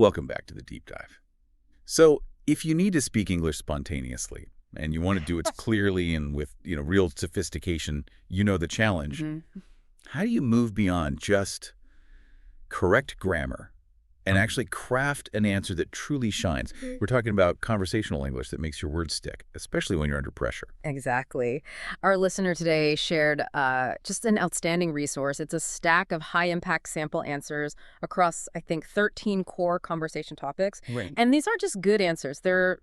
Welcome back to the deep dive. So, if you need to speak English spontaneously and you want to do it clearly and with, real sophistication, you know the challenge. How do you move beyond just correct grammar and actually craft an answer that truly shines? We're talking about conversational English that makes your words stick, especially when you're under pressure. Exactly. Our listener today shared just an outstanding resource. It's a stack of high-impact sample answers across, I think, 13 core conversation topics. Right. And these aren't just good answers. They're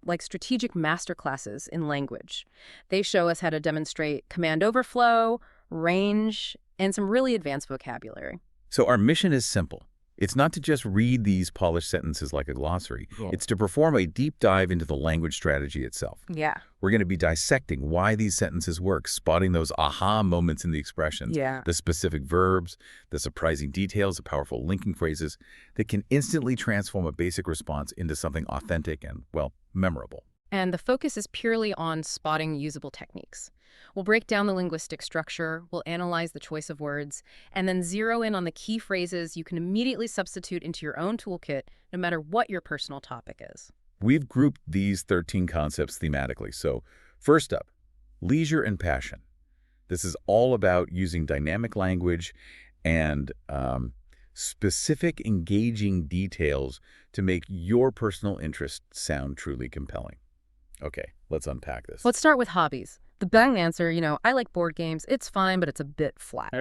like strategic masterclasses in language. They show us how to demonstrate command overflow, range, and some really advanced vocabulary. So our mission is simple. It's not to just read these polished sentences like a glossary. Yeah. It's to perform a deep dive into the language strategy itself. Yeah. We're going to be dissecting why these sentences work, spotting those aha moments in the expressions, the specific verbs, the surprising details, the powerful linking phrases that can instantly transform a basic response into something authentic and, well, memorable. And the focus is purely on spotting usable techniques. We'll break down the linguistic structure, we'll analyze the choice of words, and then zero in on the key phrases you can immediately substitute into your own toolkit, no matter what your personal topic is. We've grouped these 13 concepts thematically. So first up, leisure and passion. This is all about using dynamic language and specific, engaging details to make your personal interest sound truly compelling. Okay, let's unpack this. Let's start with hobbies. The bang answer, I like board games. It's fine, but it's a bit flat.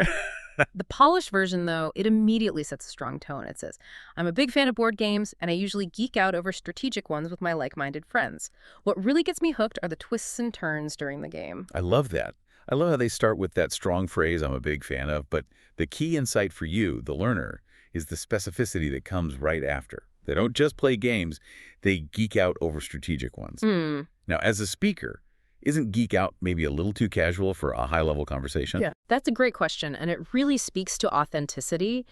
The polished version, though, it immediately sets a strong tone. It says, I'm a big fan of board games, and I usually geek out over strategic ones with my like-minded friends. What really gets me hooked are the twists and turns during the game. I love that. I love how they start with that strong phrase I'm a big fan of, but the key insight for you, the learner, is the specificity that comes right after. They don't just play games, they geek out over strategic ones. Now, as a speaker, isn't geek out maybe a little too casual for a high-level conversation? Yeah, that's a great question, and it really speaks to authenticity.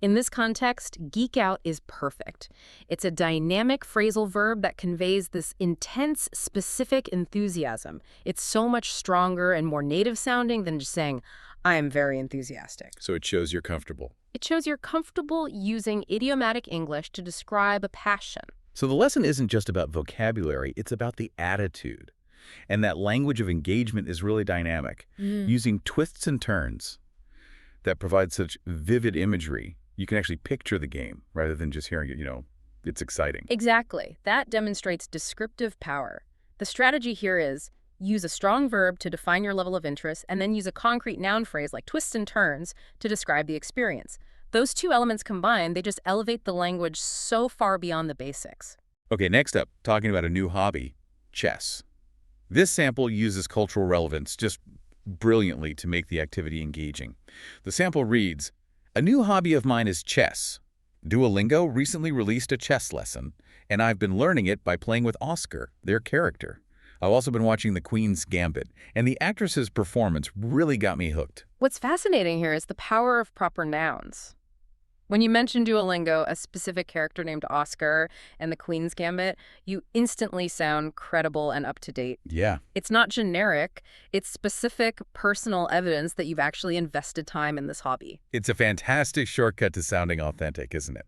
In this context, geek out is perfect. It's a dynamic phrasal verb that conveys this intense, specific enthusiasm. It's so much stronger and more native-sounding than just saying, I am very enthusiastic. So it shows you're comfortable. It shows you're comfortable using idiomatic English to describe a passion. So the lesson isn't just about vocabulary, it's about the attitude. And that language of engagement is really dynamic, using twists and turns that provide such vivid imagery. You can actually picture the game rather than just hearing it, it's exciting. Exactly. That demonstrates descriptive power. The strategy here is use a strong verb to define your level of interest and then use a concrete noun phrase like twists and turns to describe the experience. Those two elements combined, they just elevate the language so far beyond the basics. Okay, next up, talking about a new hobby, chess. This sample uses cultural relevance just brilliantly to make the activity engaging. The sample reads, a new hobby of mine is chess. Duolingo recently released a chess lesson, and I've been learning it by playing with Oscar, their character. I've also been watching The Queen's Gambit, and the actress's performance really got me hooked. What's fascinating here is the power of proper nouns. When you mention Duolingo, a specific character named Oscar, and The Queen's Gambit, you instantly sound credible and up-to-date. Yeah. It's not generic. It's specific, personal evidence that you've actually invested time in this hobby. It's a fantastic shortcut to sounding authentic, isn't it?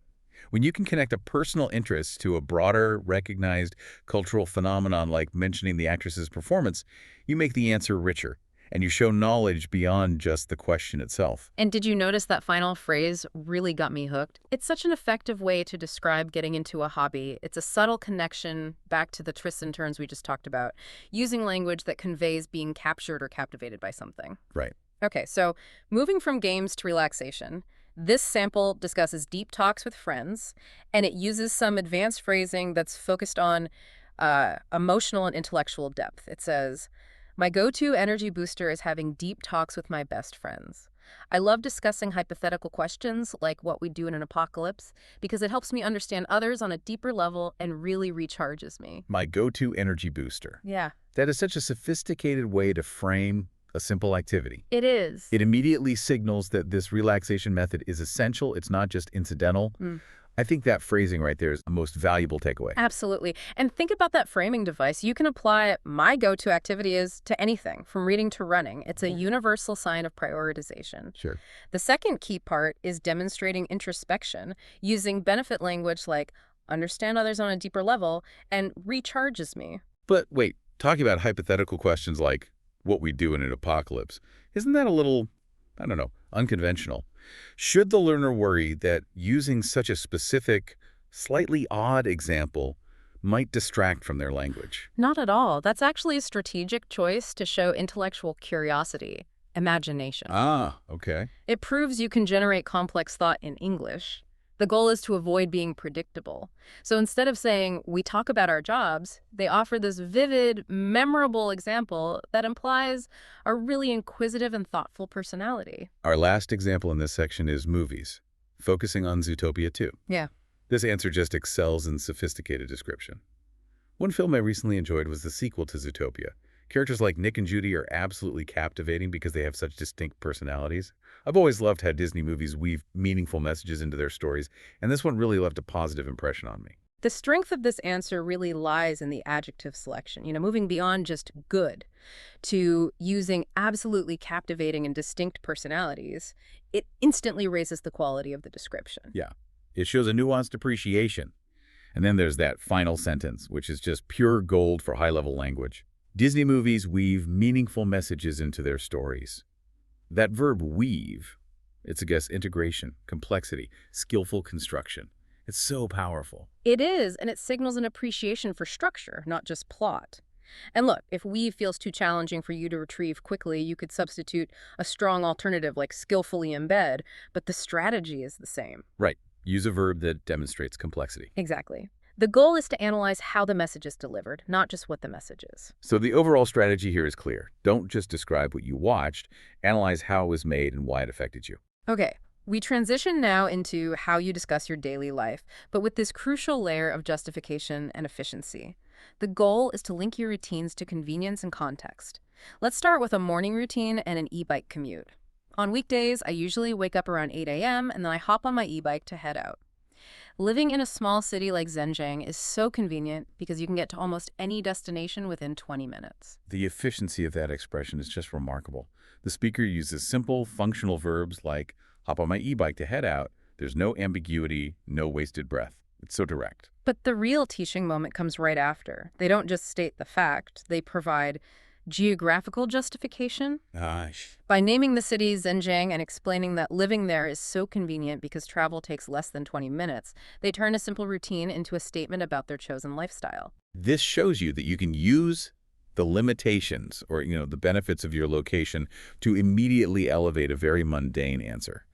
When you can connect a personal interest to a broader, recognized cultural phenomenon like mentioning the actress's performance, you make the answer richer. And you show knowledge beyond just the question itself. And did you notice that final phrase really got me hooked? It's such an effective way to describe getting into a hobby. It's a subtle connection back to the twists and turns we just talked about, using language that conveys being captured or captivated by something. Right. Okay, so moving from games to relaxation, this sample discusses deep talks with friends, and it uses some advanced phrasing that's focused on emotional and intellectual depth. It says, my go-to energy booster is having deep talks with my best friends. I love discussing hypothetical questions like what we do in an apocalypse because it helps me understand others on a deeper level and really recharges me. My go-to energy booster. Yeah. That is such a sophisticated way to frame a simple activity. It is. It immediately signals that this relaxation method is essential. It's not just incidental. I think that phrasing right there is the most valuable takeaway. Absolutely. And think about that framing device. You can apply my go-to activity is to anything, from reading to running. It's a universal sign of prioritization. Sure. The second key part is demonstrating introspection, using benefit language like understand others on a deeper level and recharges me. But wait, talking about hypothetical questions like what we do in an apocalypse, isn't that a little, I don't know, unconventional? Should the learner worry that using such a specific, slightly odd example might distract from their language? Not at all. That's actually a strategic choice to show intellectual curiosity, imagination. Ah, okay. It proves you can generate complex thought in English. The goal is to avoid being predictable. So instead of saying, we talk about our jobs, they offer this vivid, memorable example that implies a really inquisitive and thoughtful personality. Our last example in this section is movies, focusing on Zootopia 2. Yeah. This answer just excels in sophisticated description. One film I recently enjoyed was the sequel to Zootopia. Characters like Nick and Judy are absolutely captivating because they have such distinct personalities. I've always loved how Disney movies weave meaningful messages into their stories, and this one really left a positive impression on me. The strength of this answer really lies in the adjective selection, moving beyond just good to using absolutely captivating and distinct personalities. It instantly raises the quality of the description. Yeah, it shows a nuanced appreciation. And then there's that final sentence, which is just pure gold for high-level language. Disney movies weave meaningful messages into their stories. That verb weave, it's, I guess, integration, complexity, skillful construction. It's so powerful. It is, and it signals an appreciation for structure, not just plot. And look, if weave feels too challenging for you to retrieve quickly, you could substitute a strong alternative like skillfully embed, but the strategy is the same. Right. Use a verb that demonstrates complexity. Exactly. The goal is to analyze how the message is delivered, not just what the message is. So the overall strategy here is clear. Don't just describe what you watched, analyze how it was made and why it affected you. Okay, we transition now into how you discuss your daily life, but with this crucial layer of justification and efficiency. The goal is to link your routines to convenience and context. Let's start with a morning routine and an e-bike commute. On weekdays, I usually wake up around 8 a.m. and then I hop on my e-bike to head out. Living in a small city like Zhenjiang is so convenient because you can get to almost any destination within 20 minutes. The efficiency of that expression is just remarkable. The speaker uses simple, functional verbs like hop on my e-bike to head out. There's no ambiguity, no wasted breath. It's so direct. But the real teaching moment comes right after. They don't just state the fact, they provide geographical justification. Gosh. By naming the city Zhenjiang and explaining that living there is so convenient because travel takes less than 20 minutes, they turn a simple routine into a statement about their chosen lifestyle. This shows you that you can use the limitations or, the benefits of your location to immediately elevate a very mundane answer.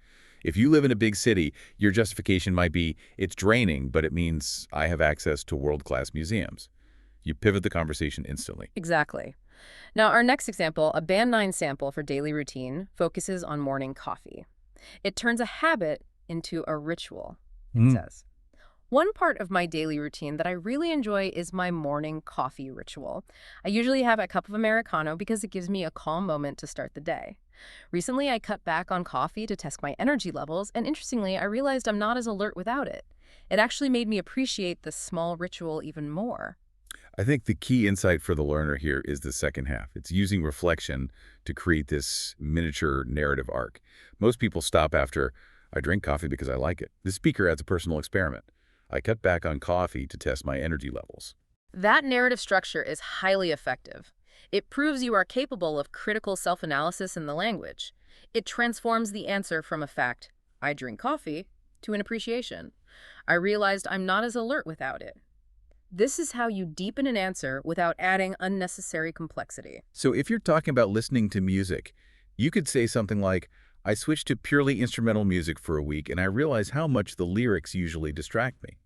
If you live in a big city, your justification might be, it's draining, but it means I have access to world-class museums. You pivot the conversation instantly. Exactly. Now, our next example, a Band 9 sample for daily routine, focuses on morning coffee. It turns a habit into a ritual, it says. One part of my daily routine that I really enjoy is my morning coffee ritual. I usually have a cup of Americano because it gives me a calm moment to start the day. Recently, I cut back on coffee to test my energy levels, and interestingly, I realized I'm not as alert without it. It actually made me appreciate this small ritual even more. I think the key insight for the learner here is the second half. It's using reflection to create this miniature narrative arc. Most people stop after, I drink coffee because I like it. The speaker adds a personal experiment. I cut back on coffee to test my energy levels. That narrative structure is highly effective. It proves you are capable of critical self-analysis in the language. It transforms the answer from a fact, I drink coffee, to an appreciation. I realized I'm not as alert without it. This is how you deepen an answer without adding unnecessary complexity. So if you're talking about listening to music, you could say something like, I switched to purely instrumental music for a week and I realized how much the lyrics usually distract me.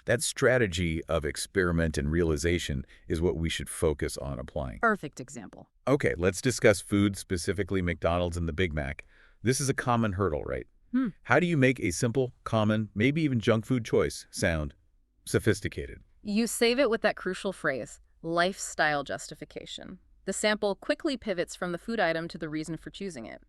That strategy of experiment and realization is what we should focus on applying. Perfect example. Okay, let's discuss food, specifically McDonald's and the Big Mac. This is a common hurdle, right? How do you make a simple, common, maybe even junk food choice sound sophisticated? You save it with that crucial phrase, lifestyle justification. The sample quickly pivots from the food item to the reason for choosing it.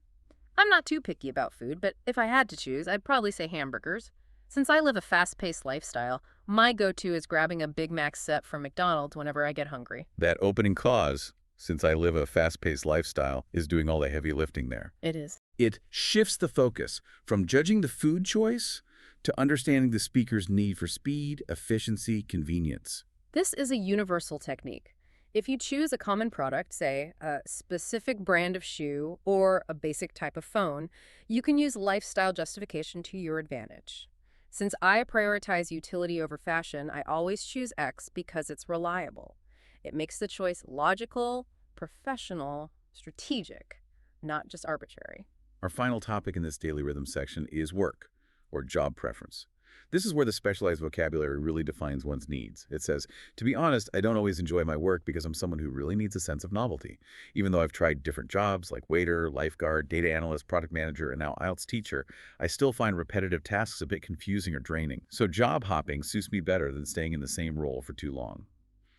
I'm not too picky about food, but if I had to choose, I'd probably say hamburgers. Since I live a fast-paced lifestyle, my go-to is grabbing a Big Mac set from McDonald's whenever I get hungry. That opening clause, since I live a fast-paced lifestyle, is doing all the heavy lifting there. It is. It shifts the focus from judging the food choice to understanding the speaker's need for speed, efficiency, convenience. This is a universal technique. If you choose a common product, say a specific brand of shoe or a basic type of phone, you can use lifestyle justification to your advantage. Since I prioritize utility over fashion, I always choose X because it's reliable. It makes the choice logical, professional, strategic, not just arbitrary. Our final topic in this daily rhythm section is work, or job preference. This is where the specialized vocabulary really defines one's needs. It says, to be honest, I don't always enjoy my work because I'm someone who really needs a sense of novelty. Even though I've tried different jobs like waiter, lifeguard, data analyst, product manager, and now IELTS teacher, I still find repetitive tasks a bit confusing or draining. So job hopping suits me better than staying in the same role for too long.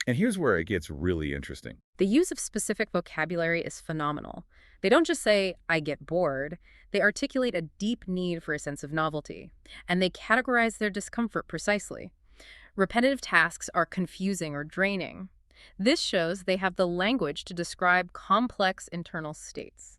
And here's where it gets really interesting. The use of specific vocabulary is phenomenal. They don't just say, I get bored. They articulate a deep need for a sense of novelty, and they categorize their discomfort precisely. Repetitive tasks are confusing or draining. This shows they have the language to describe complex internal states.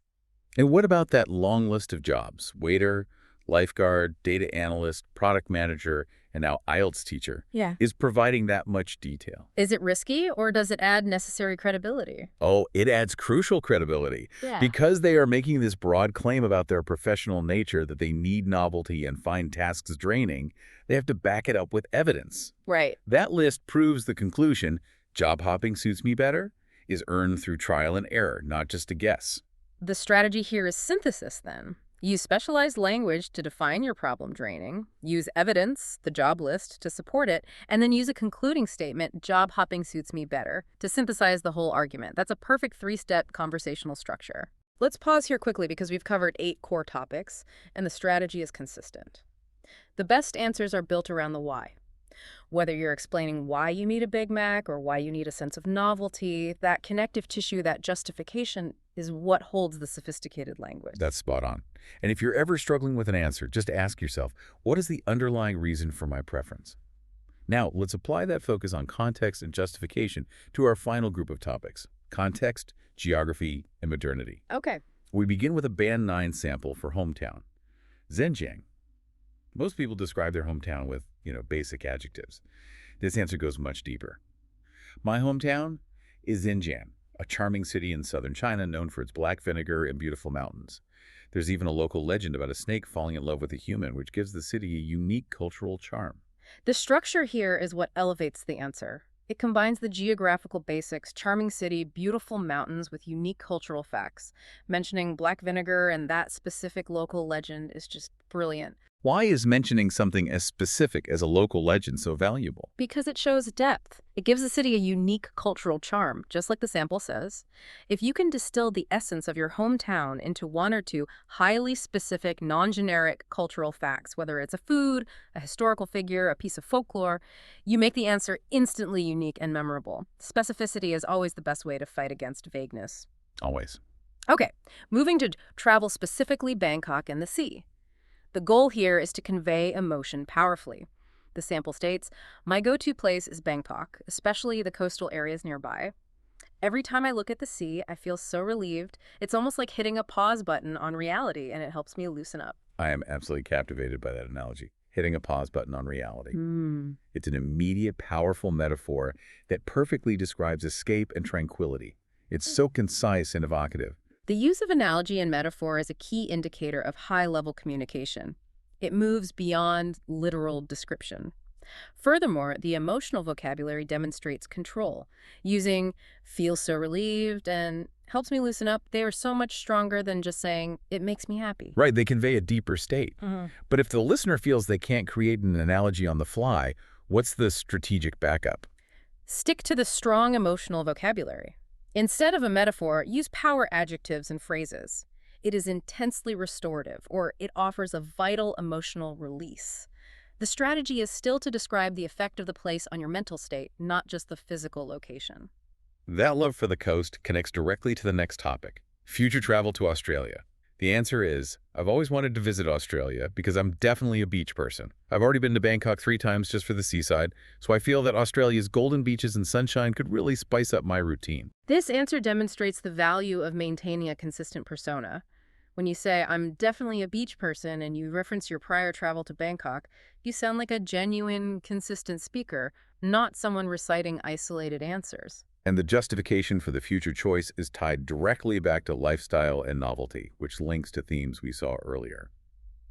And what about that long list of jobs? Waiter, lifeguard, data analyst, product manager, and now IELTS teacher. Yeah. Is providing that much detail. Is it risky, or does it add necessary credibility? Oh, it adds crucial credibility. Yeah. Because they are making this broad claim about their professional nature that they need novelty and find tasks draining, they have to back it up with evidence. Right. That list proves the conclusion, job hopping suits me better, is earned through trial and error, not just a guess. The strategy here is synthesis, then. Use specialized language to define your problem draining, use evidence, the job list, to support it, and then use a concluding statement, job hopping suits me better, to synthesize the whole argument. That's a perfect three-step conversational structure. Let's pause here quickly because we've covered 8 core topics, and the strategy is consistent. The best answers are built around the why. Whether you're explaining why you need a Big Mac or why you need a sense of novelty, that connective tissue, that justification, is what holds the sophisticated language. That's spot on. And if you're ever struggling with an answer, just ask yourself, what is the underlying reason for my preference? Now, let's apply that focus on context and justification to our final group of topics: context, geography, and modernity. Okay. We begin with a Band 9 sample for hometown. Zhenjiang. Most people describe their hometown with, basic adjectives. This answer goes much deeper. My hometown is Xinjiang, a charming city in southern China known for its black vinegar and beautiful mountains. There's even a local legend about a snake falling in love with a human, which gives the city a unique cultural charm. The structure here is what elevates the answer. It combines the geographical basics, charming city, beautiful mountains with unique cultural facts. Mentioning black vinegar and that specific local legend is just brilliant. Why is mentioning something as specific as a local legend so valuable? Because it shows depth. It gives the city a unique cultural charm, just like the sample says. If you can distill the essence of your hometown into 1 or 2 highly specific, non-generic cultural facts, whether it's a food, a historical figure, a piece of folklore, you make the answer instantly unique and memorable. Specificity is always the best way to fight against vagueness. Always. Okay, moving to travel specifically Bangkok and the sea. The goal here is to convey emotion powerfully. The sample states, my go-to place is Bangkok, especially the coastal areas nearby. Every time I look at the sea, I feel so relieved. It's almost like hitting a pause button on reality, and it helps me loosen up. I am absolutely captivated by that analogy. Hitting a pause button on reality. It's an immediate, powerful metaphor that perfectly describes escape and tranquility. It's so concise and evocative. The use of analogy and metaphor is a key indicator of high-level communication. It moves beyond literal description. Furthermore, the emotional vocabulary demonstrates control. Using feel so relieved and helps me loosen up, they are so much stronger than just saying, it makes me happy. Right, they convey a deeper state. But if the listener feels they can't create an analogy on the fly, what's the strategic backup? Stick to the strong emotional vocabulary. Instead of a metaphor, use power adjectives and phrases. It is intensely restorative, or it offers a vital emotional release. The strategy is still to describe the effect of the place on your mental state, not just the physical location. That love for the coast connects directly to the next topic, future travel to Australia. The answer is, I've always wanted to visit Australia because I'm definitely a beach person. I've already been to Bangkok 3 times just for the seaside, so I feel that Australia's golden beaches and sunshine could really spice up my routine. This answer demonstrates the value of maintaining a consistent persona. When you say, I'm definitely a beach person, and you reference your prior travel to Bangkok, you sound like a genuine, consistent speaker, not someone reciting isolated answers. And the justification for the future choice is tied directly back to lifestyle and novelty, which links to themes we saw earlier.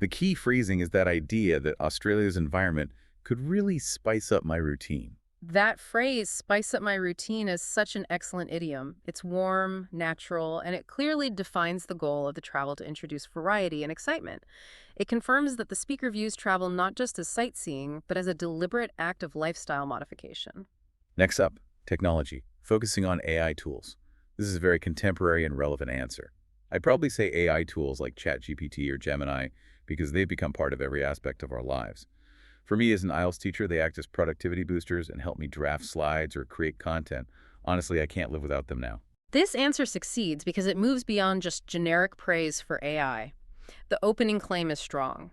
The key phrasing is that idea that Australia's environment could really spice up my routine. That phrase, spice up my routine, is such an excellent idiom. It's warm, natural, and it clearly defines the goal of the travel to introduce variety and excitement. It confirms that the speaker views travel not just as sightseeing, but as a deliberate act of lifestyle modification. Next up, technology, focusing on AI tools. This is a very contemporary and relevant answer. I'd probably say AI tools like ChatGPT or Gemini because they've become part of every aspect of our lives. For me as an IELTS teacher, they act as productivity boosters and help me draft slides or create content. Honestly, I can't live without them now. This answer succeeds because it moves beyond just generic praise for AI. The opening claim is strong.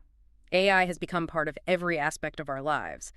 AI has become part of every aspect of our lives.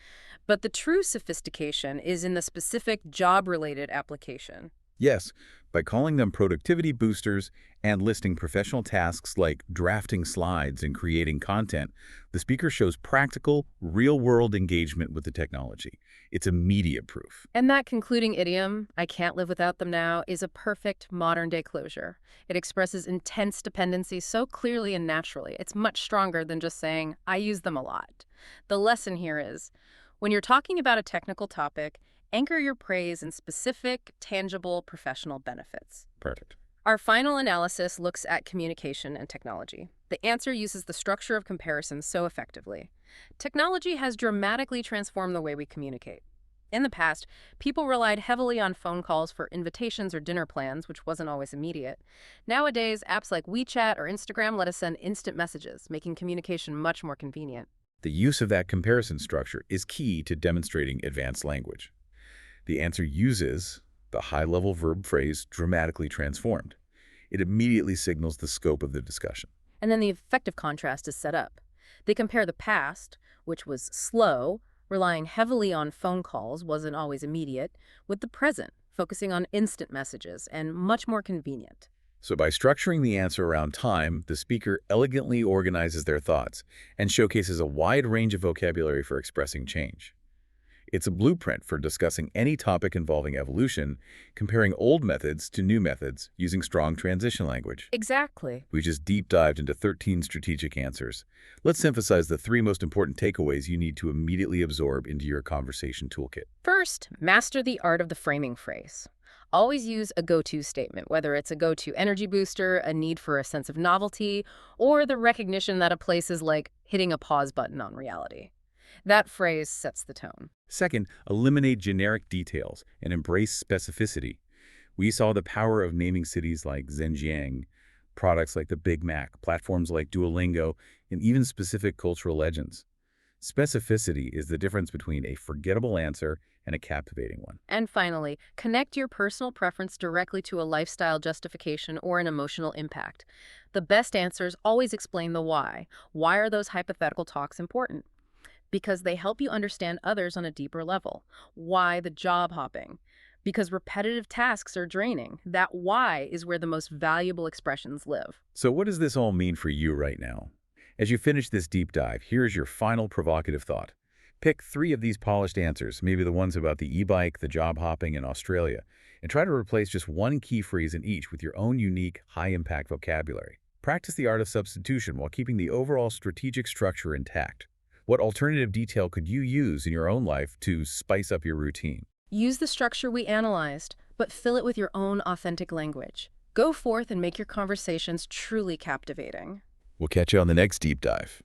But the true sophistication is in the specific job-related application. Yes, by calling them productivity boosters and listing professional tasks like drafting slides and creating content, the speaker shows practical, real-world engagement with the technology. It's immediate proof. And that concluding idiom, I can't live without them now, is a perfect modern-day closure. It expresses intense dependency so clearly and naturally. It's much stronger than just saying, I use them a lot. The lesson here is, when you're talking about a technical topic, anchor your praise in specific, tangible, professional benefits. Perfect. Our final analysis looks at communication and technology. The answer uses the structure of comparison so effectively. Technology has dramatically transformed the way we communicate. In the past, people relied heavily on phone calls for invitations or dinner plans, which wasn't always immediate. Nowadays, apps like WeChat or Instagram let us send instant messages, making communication much more convenient. The use of that comparison structure is key to demonstrating advanced language. The answer uses the high-level verb phrase dramatically transformed. It immediately signals the scope of the discussion. And then the effective contrast is set up. They compare the past, which was slow, relying heavily on phone calls, wasn't always immediate, with the present, focusing on instant messages and much more convenient. So by structuring the answer around time, the speaker elegantly organizes their thoughts and showcases a wide range of vocabulary for expressing change. It's a blueprint for discussing any topic involving evolution, comparing old methods to new methods using strong transition language. Exactly. We just deep dived into 13 strategic answers. Let's emphasize the 3 most important takeaways you need to immediately absorb into your conversation toolkit. First, master the art of the framing phrase. Always use a go-to statement, whether it's a go-to energy booster, a need for a sense of novelty, or the recognition that a place is like hitting a pause button on reality. That phrase sets the tone. Second, eliminate generic details and embrace specificity. We saw the power of naming cities like Zhenjiang, products like the Big Mac, platforms like Duolingo, and even specific cultural legends. Specificity is the difference between a forgettable answer and a captivating one. And finally, connect your personal preference directly to a lifestyle justification or an emotional impact. The best answers always explain the why. Why are those hypothetical talks important? Because they help you understand others on a deeper level. Why the job hopping? Because repetitive tasks are draining. That why is where the most valuable expressions live. So what does this all mean for you right now? As you finish this deep dive, here's your final provocative thought. Pick 3 of these polished answers, maybe the ones about the e-bike, the job hopping, and Australia, and try to replace just one key phrase in each with your own unique, high-impact vocabulary. Practice the art of substitution while keeping the overall strategic structure intact. What alternative detail could you use in your own life to spice up your routine? Use the structure we analyzed, but fill it with your own authentic language. Go forth and make your conversations truly captivating. We'll catch you on the next deep dive.